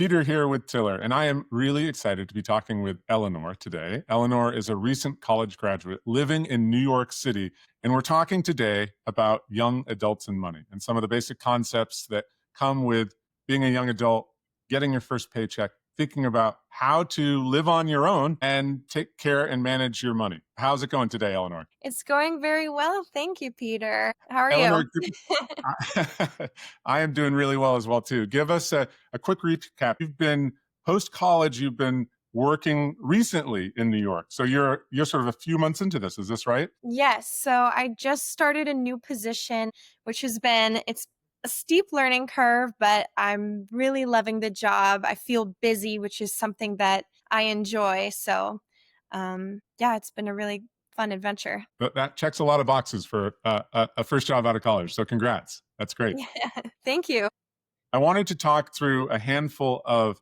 Peter here with Tiller, and I am really excited to be talking with Eleanor today. Eleanor is a recent college graduate living in New York City, and we're talking today about young adults and money and some of the basic concepts that come with being a young adult, getting your first paycheck, thinking about how to live on your own and take care and manage your money. How's it going today, Eleanor? It's going very well. Thank you, Peter. How are Eleanor, you? I am doing really well as well, too. Give us a quick recap. You've been post-college, you've been working recently in New York. So you're sort of a few months into this. Is this right? Yes, so I just started a new position, which it's a steep learning curve, but I'm really loving the job. I feel busy, which is something that I enjoy. So, yeah, it's been a really fun adventure. But that checks a lot of boxes for a first job out of college. So congrats. That's great. Yeah, thank you. I wanted to talk through a handful of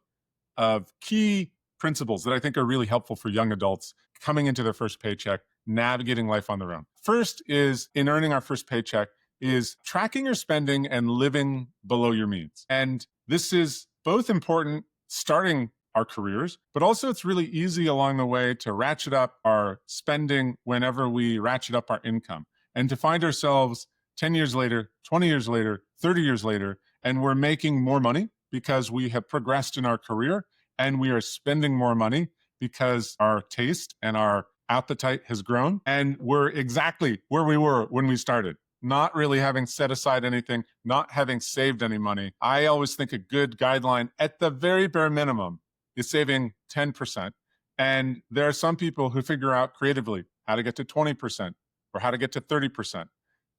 key principles that I think are really helpful for young adults coming into their first paycheck, navigating life on their own. First is in earning our first paycheck is tracking your spending and living below your means. And this is both important starting our careers, but also it's really easy along the way to ratchet up our spending whenever we ratchet up our income and to find ourselves 10 years later, 20 years later, 30 years later, and we're making more money because we have progressed in our career and we are spending more money because our taste and our appetite has grown. And we're exactly where we were when we started, not really having set aside anything, not having saved any money. I always think a good guideline at the very bare minimum is saving 10%. And there are some people who figure out creatively how to get to 20% or how to get to 30%.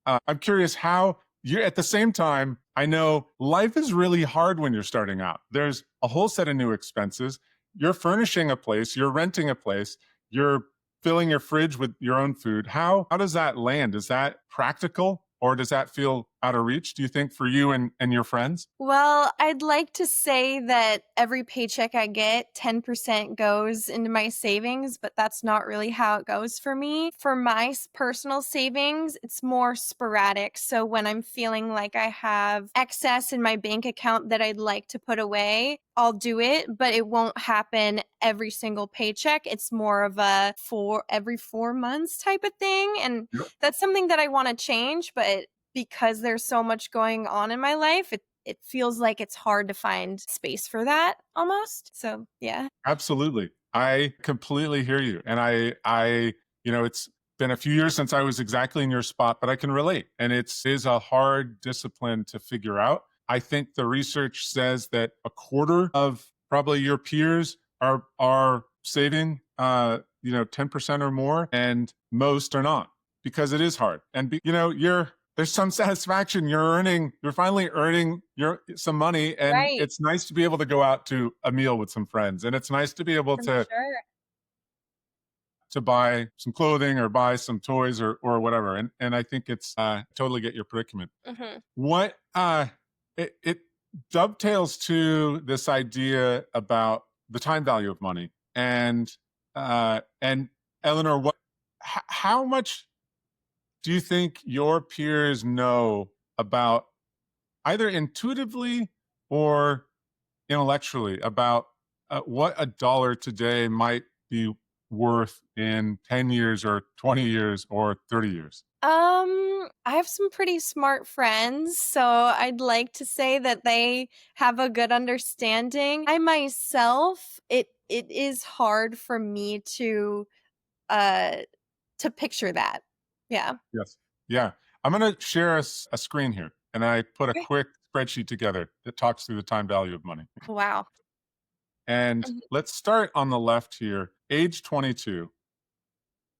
I'm curious how you're at the same time. I know life is really hard when you're starting out. There's a whole set of new expenses. You're furnishing a place, you're renting a place, you're filling your fridge with your own food. How does that land? Is that practical or does that feel out of reach, do you think, for you and your friends? Well, I'd like to say that every paycheck I get, 10% goes into my savings, but that's not really how it goes for me. For my personal savings, it's more sporadic. So when I'm feeling like I have excess in my bank account that I'd like to put away, I'll do it, but it won't happen every single paycheck. It's more of a every 4 months type of thing. And Yep. that's something that I want to change, but because there's so much going on in my life, it feels like it's hard to find space for that almost. So, yeah. Absolutely. I completely hear you. And it's been a few years since I was exactly in your spot, but I can relate. And it is a hard discipline to figure out. I think the research says that a quarter of probably your peers are saving 10% or more, and most are not because it is hard. And there's some satisfaction. You're finally earning some money, and Right. it's nice to be able to go out to a meal with some friends, and it's nice to be able For to sure. buy some clothing or buy some toys or whatever. And I think it's totally get your predicament. Mhm. What it dovetails to this idea about the time value of money and Eleanor, how much do you think your peers know about either intuitively or intellectually about what a dollar today might be worth in 10 years or 20 years or 30 years? I have some pretty smart friends, so I'd like to say that they have a good understanding. I myself, it is hard for me uh to picture that. Yeah. Yes. Yeah. I'm going to share a screen here, and I put a Okay. quick spreadsheet together that talks through the time value of money. Wow. And Mhm. let's start on the left here, age 22,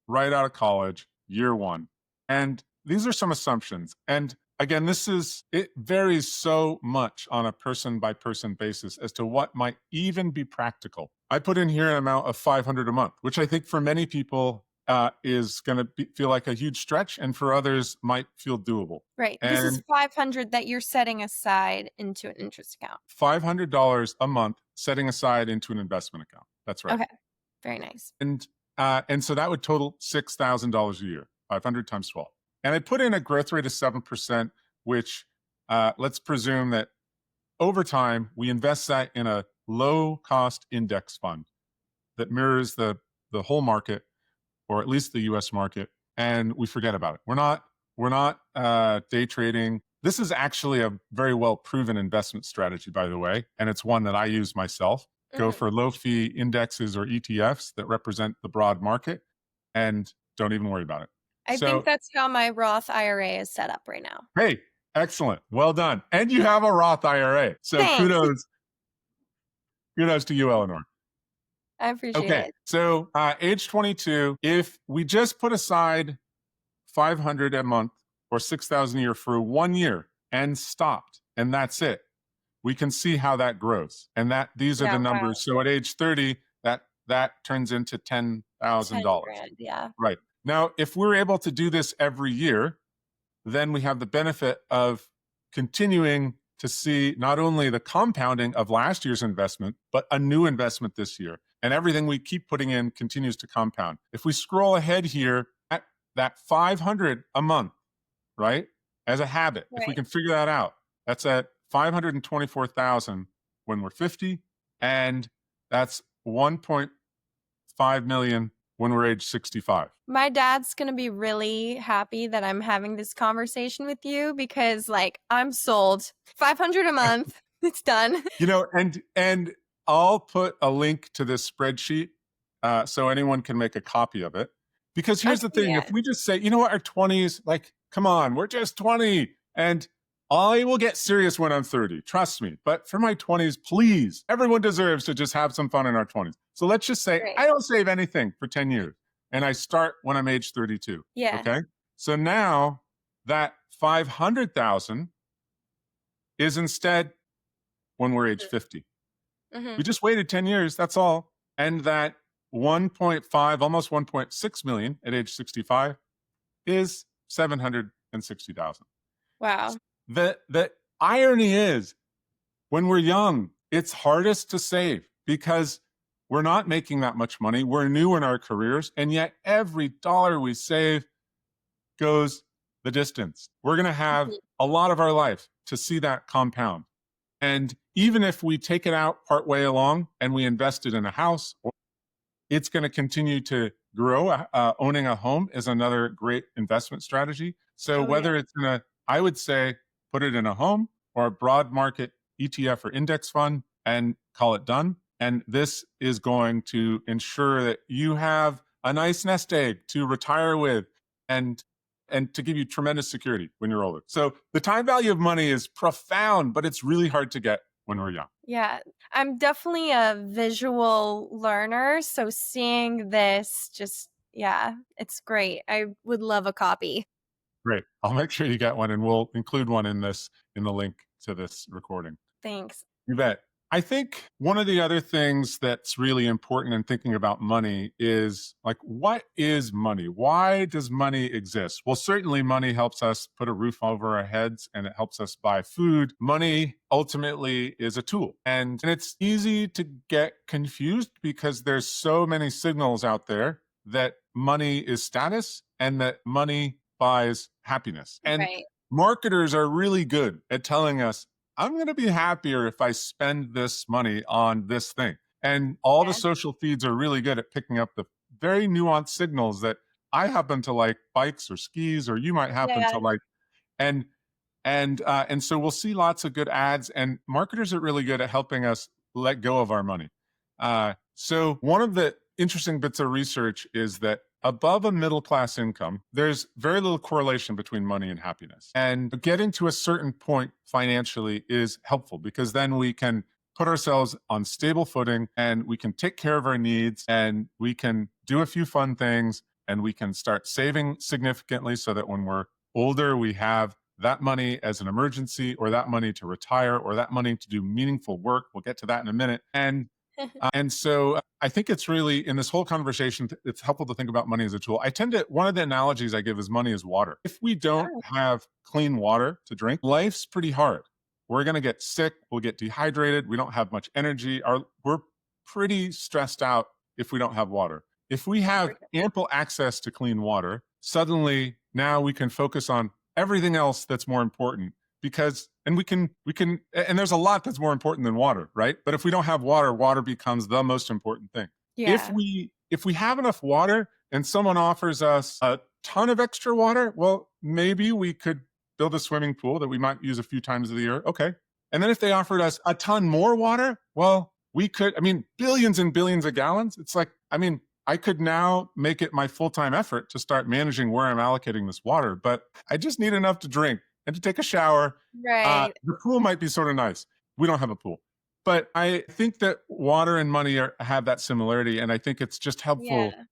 right out of college, year one. And these are some assumptions. And again, it varies so much on a person by person basis as to what might even be practical. I put in here an amount of 500 a month, which I think for many people is going to feel like a huge stretch, and for others might feel doable. Right. This is And 500 that you're setting aside into an interest account. $500 a month setting aside into an investment account. That's right. Okay. Very nice. And so that would total $6,000 a year, 500 times 12. And I put in a growth rate of 7%, which let's presume that over time we invest that in a low cost index fund that mirrors the whole market, or at least the US market, and we forget about it. We're not day trading. This is actually a very well proven investment strategy, by the way, and it's one that I use myself. Go Mhm. for low fee indexes or ETFs that represent the broad market, and don't even worry about it. I think So, that's how my Roth IRA is set up right now. hey, excellent. Well done. And you have a Roth IRA. So Thanks. kudos to you, Eleanor. I appreciate Okay. it. So, age 22, if we just put aside 500 a month or 6,000 a year for 1 year and stopped, and that's it, we can see how that grows. And that these are Yeah, the wow. numbers. So at age 30, that turns into 10 $10,000. grand, yeah. Right. Now, if we're able to do this every year, then we have the benefit of continuing to see not only the compounding of last year's investment, but a new investment this year. And everything we keep putting in continues to compound. If we scroll ahead here, at that 500 a month, right? As a habit, if we Right. can figure that out, that's at 524,000 when we're 50, and that's 1.5 million when we're age 65. My dad's gonna be really happy that I'm having this conversation with you because, like, I'm sold. 500 a month. It's done. You know, and I'll put a link to this spreadsheet so anyone can make a copy of it. Because here's Okay, the thing: if yeah. we just say, you know what, our 20s, like, come on, we're just 20, and I will get serious when I'm 30. Trust me. But for my 20s, please, everyone deserves to just have some fun in our 20s. So let's just say Great. I don't save anything for 10 years, and I start when I'm age 32. Yeah. Okay, so now that 500,000 is instead when we're age 50. We Mhm. just waited 10 years, that's all. And that 1.5, almost 1.6 million at age 65 is 760,000. Wow. The irony is, when we're young, it's hardest to save because we're not making that much money. We're new in our careers, and yet every dollar we save goes the distance. We're going to have Mhm. a lot of our life to see that compound. And even if we take it out partway along and we invest it in a house, it's going to continue to grow. Owning a home is another great investment strategy. So Oh, yeah. whether it's in a, I would say, put it in a home or a broad market ETF or index fund and call it done. And this is going to ensure that you have a nice nest egg to retire with, and to give you tremendous security when you're older. So the time value of money is profound, but it's really hard to get when we're young. Yeah. I'm definitely a visual learner, so seeing this just yeah, it's great. I would love a copy. Great. I'll make sure you get one, and we'll include one in the link to this recording. Thanks. You bet. I think one of the other things that's really important in thinking about money is, like, what is money? Why does money exist? Well, certainly money helps us put a roof over our heads and it helps us buy food. Money ultimately is a tool. And it's easy to get confused because there's so many signals out there that money is status and that money buys happiness. And Right. marketers are really good at telling us, I'm going to be happier if I spend this money on this thing. And all the Yeah. social feeds are really good at picking up the very nuanced signals that I happen to like bikes or skis, or you might happen Yeah. to like. And and so we'll see lots of good ads, and marketers are really good at helping us let go of our money. So one of the interesting bits of research is that above a middle class income, there's very little correlation between money and happiness. And getting to a certain point financially is helpful because then we can put ourselves on stable footing and we can take care of our needs and we can do a few fun things and we can start saving significantly so that when we're older, we have that money as an emergency, or that money to retire, or that money to do meaningful work. We'll get to that in a minute. And so I think it's really, in this whole conversation, it's helpful to think about money as a tool. I tend to, one of the analogies I give is money is water. If we don't Oh, have clean water to drink, life's pretty hard. We're going to get sick. We'll get dehydrated. We don't have much energy. We're pretty stressed out if we don't have water. If we have 100%. ample access to clean water, suddenly now we can focus on everything else that's more important. because and we can and there's a lot that's more important than water, right? But if we don't have water, water becomes the most important thing. If Yeah. we have enough water and someone offers us a ton of extra water, well, maybe we could build a swimming pool that we might use a few times of the year. Okay. And then if they offered us a ton more water, well, we could, I mean, billions and billions of gallons. It's like, I mean, I could now make it my full time effort to start managing where I'm allocating this water, but I just need enough to drink and to take a shower. Right. The pool might be sort of nice. We don't have a pool. But I think that water and money have that similarity. And I think it's just helpful Yeah.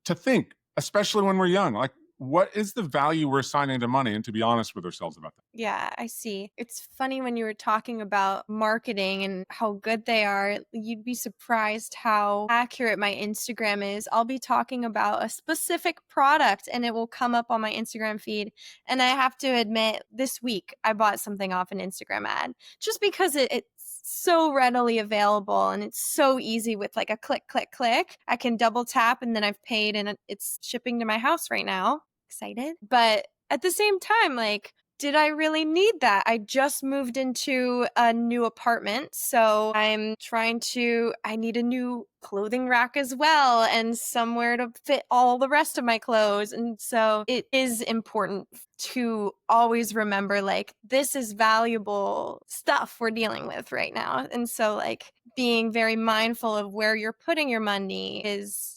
to think, especially when we're young, like, what is the value we're assigning to money, and to be honest with ourselves about that. Yeah, I see. It's funny when you were talking about marketing and how good they are. You'd be surprised how accurate my Instagram is. I'll be talking about a specific product and it will come up on my Instagram feed. And I have to admit, this week I bought something off an Instagram ad just because it's so readily available and it's so easy with like a click, click, click. I can double tap and then I've paid and it's shipping to my house right now. Excited. But at the same time, like, did I really need that? I just moved into a new apartment, so I need a new clothing rack as well and somewhere to fit all the rest of my clothes. And so it is important to always remember, like, this is valuable stuff we're dealing with right now. And so, like, being very mindful of where you're putting your money is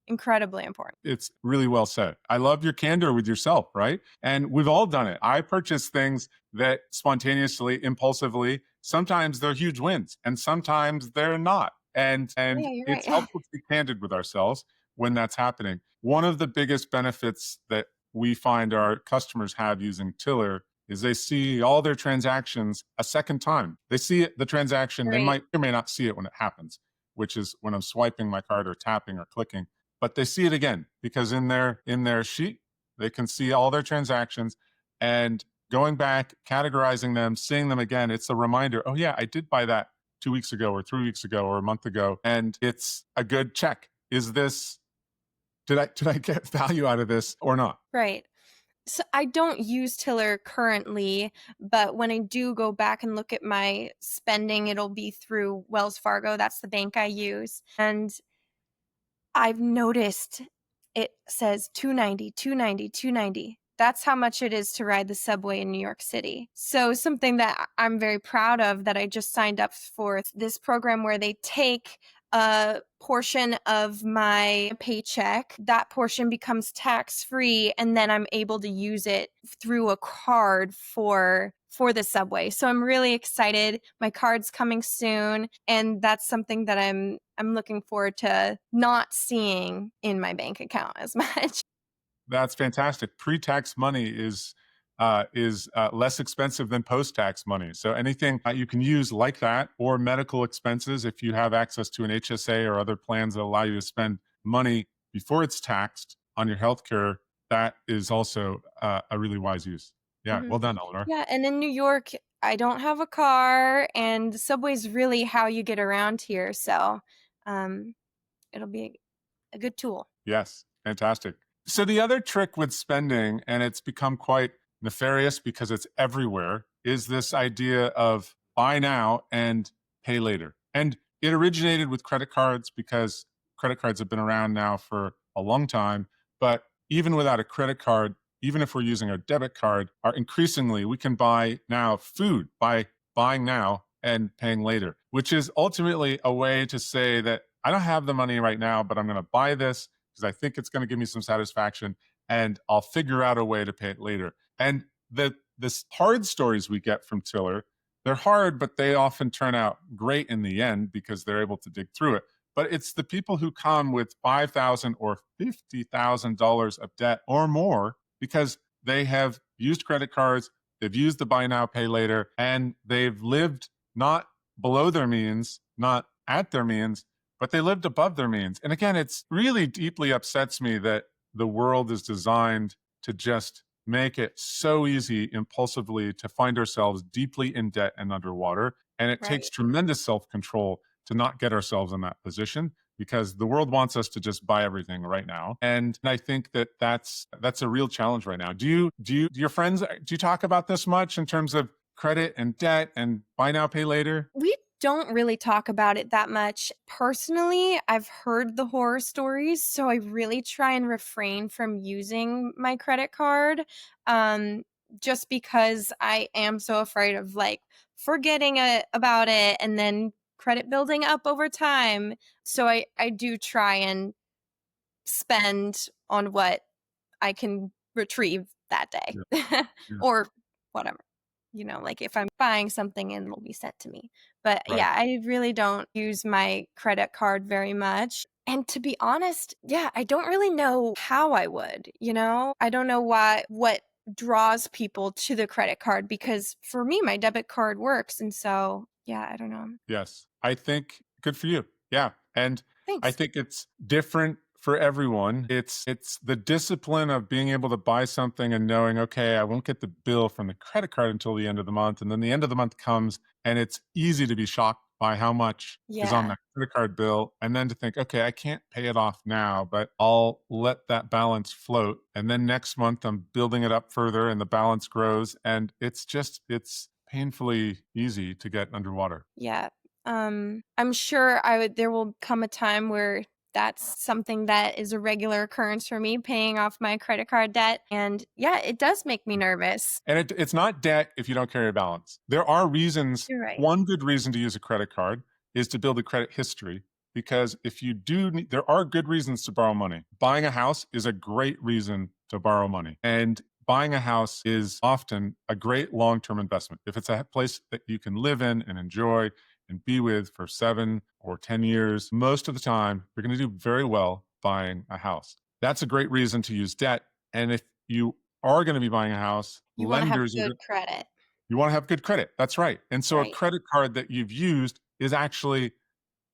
incredibly important. It's really well said. I love your candor with yourself, right? And we've all done it. I purchase things that spontaneously, impulsively, sometimes they're huge wins and sometimes they're not. And Yeah, you're it's right. helpful to be candid with ourselves when that's happening. One of the biggest benefits that we find our customers have using Tiller is they see all their transactions a second time. They see the transaction, they Right. might or may not see it when it happens, which is when I'm swiping my card or tapping or clicking, but they see it again because in their sheet they can see all their transactions, and going back, categorizing them, seeing them again, it's a reminder, oh yeah, I did buy that 2 weeks ago or 3 weeks ago or a month ago, and it's a good check. Is this, did I get value out of this or not? Right. So I don't use Tiller currently, but when I do go back and look at my spending, it'll be through Wells Fargo. That's the bank I use. And I've noticed it says 290, 290, 290. That's how much it is to ride the subway in New York City. So something that I'm very proud of that I just signed up for this program where they take a portion of my paycheck, that portion becomes tax free, and then I'm able to use it through a card for the subway. So I'm really excited. My card's coming soon, and that's something that I'm looking forward to not seeing in my bank account as much. That's fantastic. Pre-tax money is less expensive than post-tax money. So anything you can use like that, or medical expenses, if you have access to an HSA or other plans that allow you to spend money before it's taxed on your healthcare, that is also a really wise use. Yeah, Mhm. well done, Eleanor. Yeah, and in New York, I don't have a car, and the subway's really how you get around here. So, um, it'll be a good tool. Yes, fantastic. So the other trick with spending, and it's become quite nefarious because it's everywhere, is this idea of buy now and pay later. And it originated with credit cards because credit cards have been around now for a long time. But even without a credit card, even if we're using our debit card, are increasingly we can buy now food by buying now and paying later, which is ultimately a way to say that I don't have the money right now, but I'm going to buy this because I think it's going to give me some satisfaction, and I'll figure out a way to pay it later. And this hard stories we get from Tiller, they're hard, but they often turn out great in the end because they're able to dig through it. But it's the people who come with $5,000 or $50,000 of debt or more because they have used credit cards, they've used the buy now, pay later, and they've lived not below their means, not at their means, but they lived above their means. And again, it's really deeply upsets me that the world is designed to just make it so easy impulsively to find ourselves deeply in debt and underwater. And it takes Right. tremendous self control to not get ourselves in that position, because the world wants us to just buy everything right now. And I think that that's a real challenge right now. Do your friends, do you talk about this much in terms of credit and debt and buy now, pay later? We don't really talk about it that much. Personally, I've heard the horror stories, so I really try and refrain from using my credit card, um, just because I am so afraid of, like, forgetting, about it and then credit building up over time. So I do try and spend on what I can retrieve that day Yeah, yeah, or whatever. Like if I'm buying something and it'll be sent to me. But right. yeah, I really don't use my credit card very much. And to be honest, yeah, I don't really know how I would. I don't know what draws people to the credit card because for me my debit card works and so yeah, I don't know. Yes. I think good for you. Yeah. And I Thanks. think it's different for everyone. It's the discipline of being able to buy something and knowing, okay, I won't get the bill from the credit card until the end of the month. And then the end of the month comes and it's easy to be shocked by how much is on Yeah. that credit card bill. And then to think, okay, I can't pay it off now, but I'll let that balance float. And then next month I'm building it up further and the balance grows. And it's painfully easy to get underwater. Yeah. I'm sure there will come a time where that's something that is a regular occurrence for me, paying off my credit card debt. And yeah, it does make me nervous. And it's not debt if you don't carry a balance. There are reasons. You're right. One good reason to use a credit card is to build a credit history. Because if you do, there are good reasons to borrow money. Buying a house is a great reason to borrow money. And buying a house is often a great long term investment. If it's a place that you can live in and enjoy and be with for 7 or 10 years, most of the time, you're going to do very well buying a house. That's a great reason to use debt. And if you are going to be buying a house, You want to have lenders good credit, you want to have good credit. That's right. And so a right? credit card that you've used is actually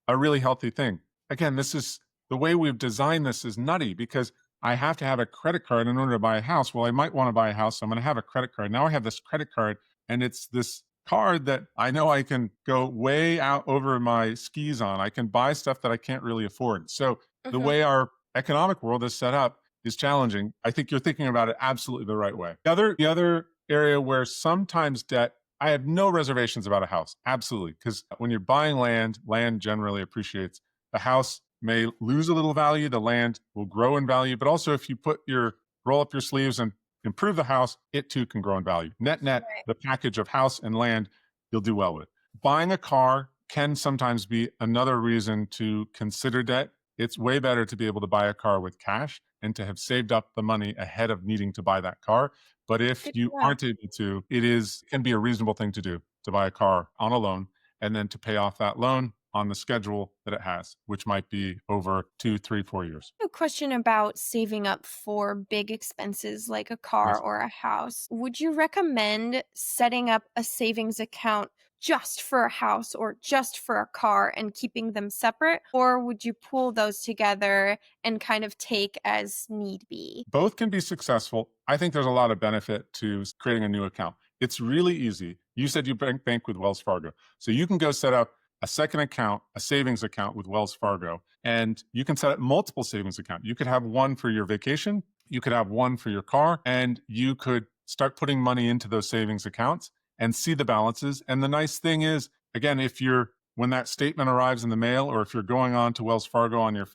a really healthy thing. Again, this is the way we've designed this is nutty because I have to have a credit card in order to buy a house. Well, I might want to buy a house, so I'm going to have a credit card. Now I have this credit card, and it's this card that I know I can go way out over my skis on. I can buy stuff that I can't really afford. So the Mhm. way our economic world is set up is challenging. I think you're thinking about it absolutely the right way. The other area where sometimes debt I have no reservations about a house. Absolutely. Because when you're buying land, land generally appreciates. The house may lose a little value, the land will grow in value. But also, if you roll up your sleeves and improve the house, it too can grow in value. Net, net, Right. the package of house and land, you'll do well with. Buying a car can sometimes be another reason to consider debt. It's way better to be able to buy a car with cash and to have saved up the money ahead of needing to buy that car. But if Good you to know. aren't able to, it can be a reasonable thing to do to buy a car on a loan and then to pay off that loan on the schedule that it has, which might be over 2, 3, 4 years. A question about saving up for big expenses like a car Yes. or a house. Would you recommend setting up a savings account just for a house or just for a car and keeping them separate? Or would you pool those together and kind of take as need be? Both can be successful. I think there's a lot of benefit to creating a new account. It's really easy. You said you bank with Wells Fargo. So you can go set up a second account, a savings account with Wells Fargo, and you can set up multiple savings accounts. You could have one for your vacation, you could have one for your car, and you could start putting money into those savings accounts and see the balances. And the nice thing is, again, if you're when that statement arrives in the mail or if you're going on to Wells Fargo on your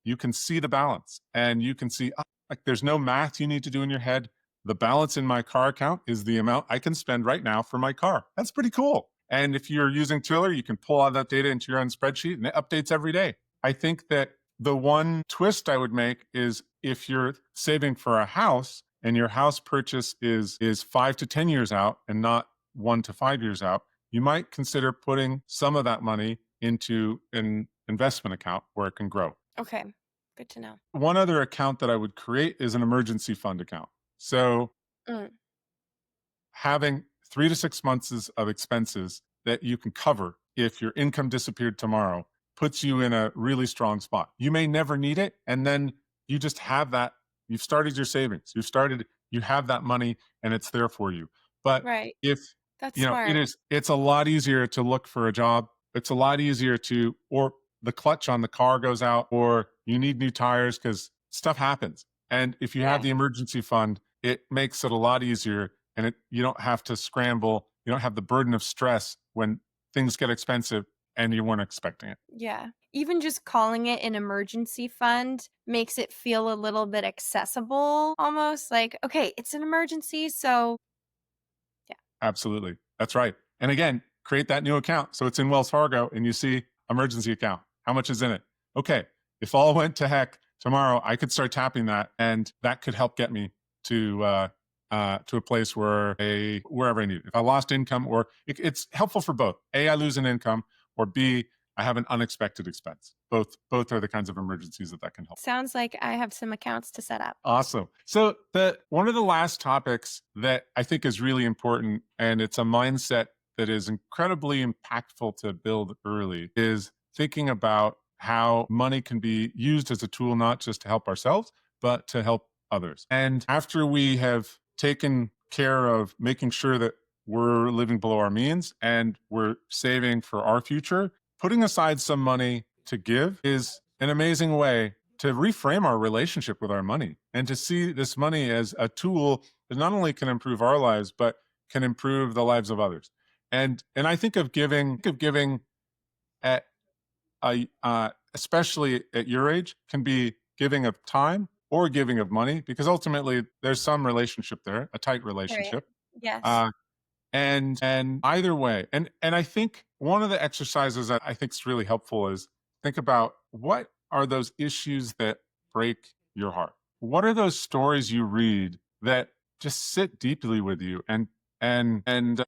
you can see the balance and you can see like there's no math you need to do in your head. The balance in my car account is the amount I can spend right now for my car. That's pretty cool. And if you're using Twiller, you can pull all that data into your own spreadsheet and it updates every day. I think that the one twist I would make is if you're saving for a house and your house purchase is 5 to 10 years out and not 1 to 5 years out, you might consider putting some of that money into an investment account where it can grow. Okay, good to know. One other account that I would create is an emergency fund account. So Mm, having 3 to 6 months of expenses that you can cover if your income disappeared tomorrow puts you in a really strong spot. You may never need it. And then you just have that. You've started your savings. You have that money and it's there for you. But right. if, That's you know, smart. it's a lot easier to look for a job. It's a lot easier to, or the clutch on the car goes out, or you need new tires because stuff happens. And if you have Right. the emergency fund, it makes it a lot easier, and you don't have to scramble. You don't have the burden of stress when things get expensive and you weren't expecting it. Yeah. Even just calling it an emergency fund makes it feel a little bit accessible almost like, okay, it's an emergency. So, yeah. Absolutely. That's right. And again, create that new account. So it's in Wells Fargo and you see emergency account. How much is in it? Okay. If all went to heck tomorrow, I could start tapping that and that could help get me to a place wherever I need it. If I lost income, or it's helpful for both. A, I lose an income, or B, I have an unexpected expense. Both are the kinds of emergencies that can help. Sounds like I have some accounts to set up. Awesome. So the one of the last topics that I think is really important, and it's a mindset that is incredibly impactful to build early, is thinking about how money can be used as a tool, not just to help ourselves, but to help others. And after we have taken care of making sure that we're living below our means and we're saving for our future, putting aside some money to give is an amazing way to reframe our relationship with our money and to see this money as a tool that not only can improve our lives but can improve the lives of others. And I think of giving at a especially at your age, can be giving of time or giving of money, because ultimately there's some relationship there, a tight Right. relationship. Yes. Uh, and either way, and I think one of the exercises that I think is really helpful is think about what are those issues that break your heart. What are those stories you read that just sit deeply with you and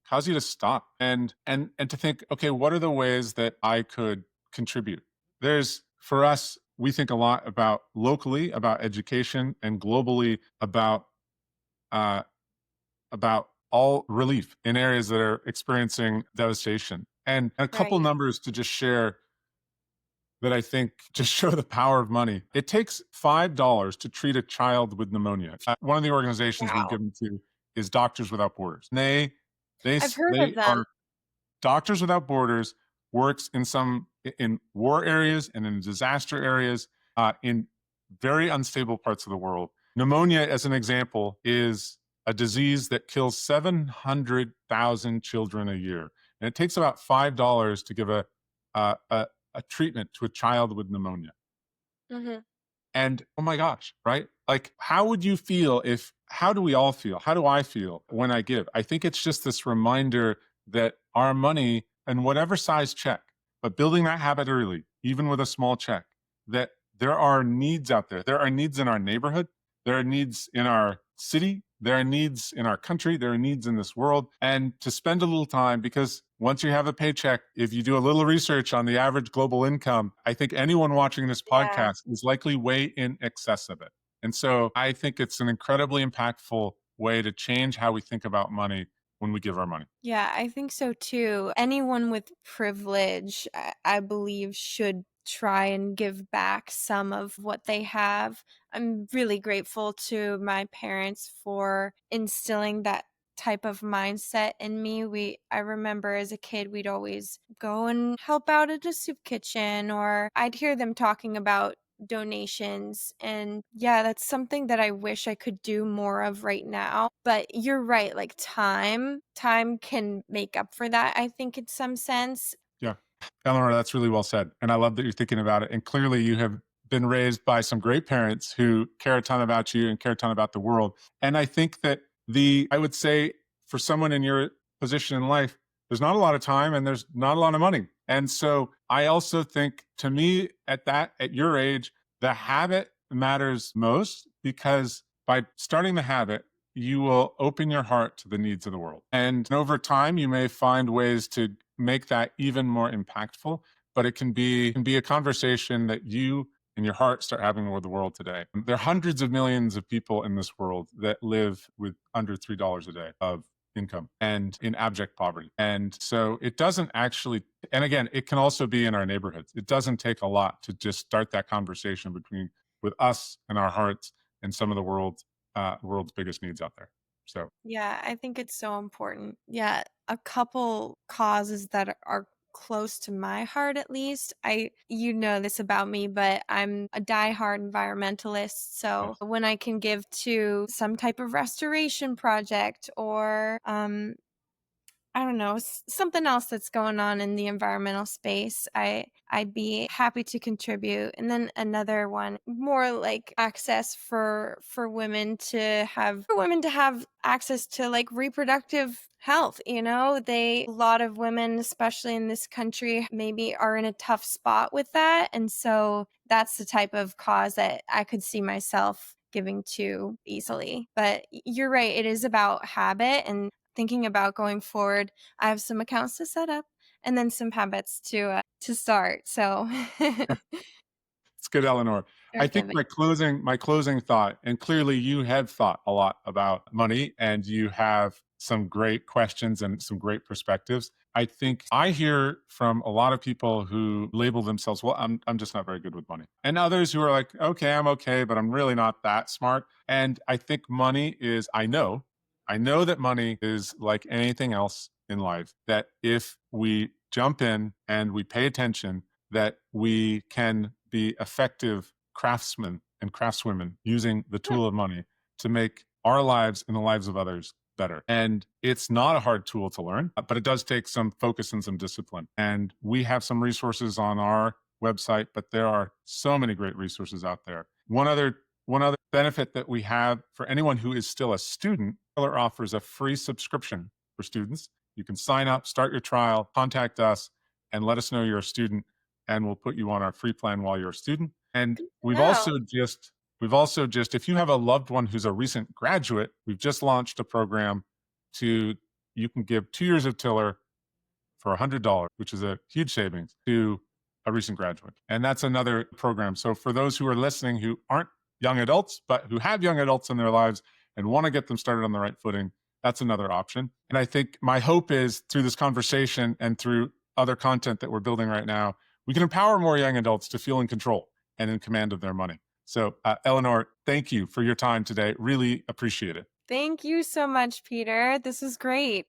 cause you to stop and to think, okay, what are the ways that I could contribute? There's, for us, we think a lot about locally about education, and globally uh, about all relief in areas that are experiencing devastation. And a couple Right. numbers to just share that I think just show the power of money. It takes $5 to treat a child with pneumonia. One of the organizations we've Wow. given to is Doctors Without Borders. I've heard They of them. are Doctors Without Borders works in war areas and in disaster areas, in very unstable parts of the world. Pneumonia, as an example, is a disease that kills 700,000 children a year, and it takes about $5 to give a, a a treatment to a child with pneumonia. Mhm. And oh my gosh, right? Like, how would you feel if, how do we all feel? How do I feel when I give? I think it's just this reminder that our money, and whatever size check, but building that habit early, even with a small check, that there are needs out there. There are needs in our neighborhood. There are needs in our city. There are needs in our country. There are needs in this world. And to spend a little time, because once you have a paycheck, if you do a little research on the average global income, I think anyone watching this Yeah. podcast is likely way in excess of it. And so I think it's an incredibly impactful way to change how we think about money when we give our money. Yeah, I think so too. Anyone with privilege, I believe, should try and give back some of what they have. I'm really grateful to my parents for instilling that type of mindset in me. I remember as a kid we'd always go and help out at a soup kitchen, or I'd hear them talking about donations. And yeah, that's something that I wish I could do more of right now. But you're right, like time can make up for that, I think, in some sense. Yeah. Eleanor, that's really well said. And I love that you're thinking about it. And clearly, you have been raised by some great parents who care a ton about you and care a ton about the world. And I think that I would say, for someone in your position in life, there's not a lot of time and there's not a lot of money. And so I also think, to me, at your age, the habit matters most, because by starting the habit, you will open your heart to the needs of the world. And over time, you may find ways to make that even more impactful, but it can be a conversation that you and your heart start having with the world today. There are hundreds of millions of people in this world that live with under $3 a day of income and in abject poverty. And so it doesn't actually, and again, it can also be in our neighborhoods. It doesn't take a lot to just start that conversation with us and our hearts and some of the world's biggest needs out there. So Yeah, I think it's so important. Yeah, a couple causes that are close to my heart at least. You know this about me, but I'm a diehard environmentalist. So Yes. when I can give to some type of restoration project or I don't know, something else that's going on in the environmental space, I'd be happy to contribute. And then another one, more like access for women to have access to like reproductive health, you know? A lot of women, especially in this country, maybe are in a tough spot with that. And so that's the type of cause that I could see myself giving to easily. But you're right, it is about habit and thinking about going forward. I have some accounts to set up and then some habits to start. So It's good, Eleanor. I start think giving. my closing thought, and clearly you have thought a lot about money and you have some great questions and some great perspectives. I think I hear from a lot of people who label themselves, well, I'm just not very good with money. And others who are like, okay, I'm okay, but I'm really not that smart. And I think money is, I know that money is like anything else in life, that if we jump in and we pay attention, that we can be effective craftsmen and craftswomen using the Yeah, tool of money to make our lives and the lives of others better. And it's not a hard tool to learn, but it does take some focus and some discipline. And we have some resources on our website, but there are so many great resources out there. One other benefit that we have for anyone who is still a student, Keller offers a free subscription for students. You can sign up, start your trial, contact us, and let us know you're a student, and we'll put you on our free plan while you're a student. And no. if you have a loved one who's a recent graduate, we've just launched a program to you can give 2 years of Tiller for $100, which is a huge savings to a recent graduate. And that's another program. So for those who are listening who aren't young adults, but who have young adults in their lives and want to get them started on the right footing, that's another option. And I think my hope is through this conversation and through other content that we're building right now, we can empower more young adults to feel in control and in command of their money. So, Eleanor, thank you for your time today. Really appreciate it. Thank you so much, Peter. This was great.